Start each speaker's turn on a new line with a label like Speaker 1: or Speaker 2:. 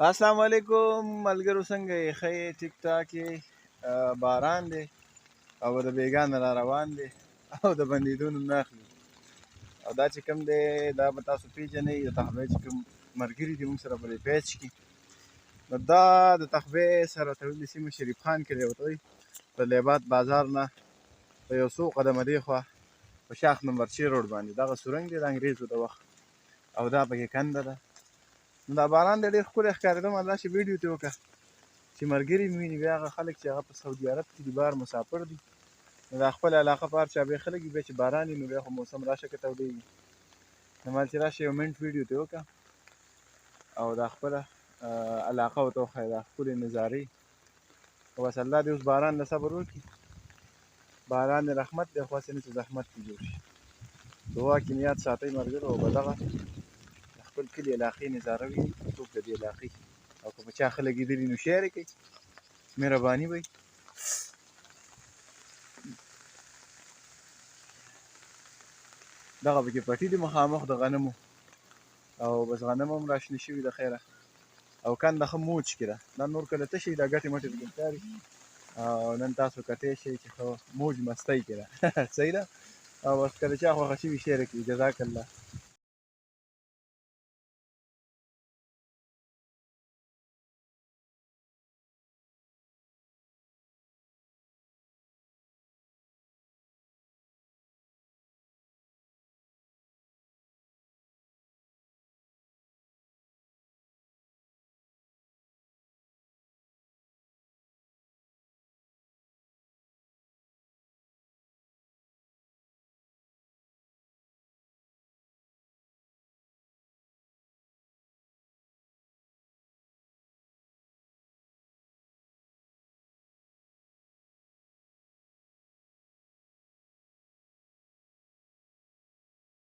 Speaker 1: السلام علیکم ملګرو، څنګه یې؟ ښه یې؟ ټیک ټاک یې؟ باران دی او د بیګانه را روان دی او د بندېدو نوم نه اخلي. او دا چې کوم دی دا به تاسو پیژنئ، د تخبې چې کوم ملګري دي موږ سره په دې پیج کې، نو دا د تخبې سره تړلې سیمه شریف خان کې دی. ورته د لیبات بازار نه په یو څو قدمه دې خوا په شاخ نمبر 6 روډ باندې دغه سورنګ دی د انګریزو د وخت، او دا پکې کنده ده. نو دا باران دی ډېر ښکلی ښکارېده. ما داسې ویډیو ترې وکړه چې ملګري مې ویني، بیا هغه خلک چې هغه په سعودي عرب کې دي، بهر مسافر دي، نو دا خپله علاقه په هر چا بیا خلک وي، بیا چې باران وي نو بیا خو موسم راشه که تودېږي، نو ما چې راشه یو منټ ویډیو ترې وکړه او دا خپله علاقه ورته وښیه، دا ښکلې نظارې. خو بس الله دې اوس باران له صبر وکړي. باران د رحمت دی، خو هسې نه چې زحمت پرې جوړ شي. دعا کې مې یاد ساتئ ملګرو، او به دغه د خپل کلي علاقې نظاره وي څوک د دې علاقې، او که په چا ښه لګېدلي نو شیر یې کړئ، مهرباني به وي. دغه پکې پټي دي مخامخ د غنمو، او بس غنم هم راشنه شوي د خیره، او کنده ښه موج کې ده. دا نور کله تشي دا ګټې مټې پکې ښکاري، او نن تاسو کتی شئ چې ښه موج مستۍ کې ده صحیح ده. او بس که د چا خوښه شوي شیر یې کړي. جزاک الله.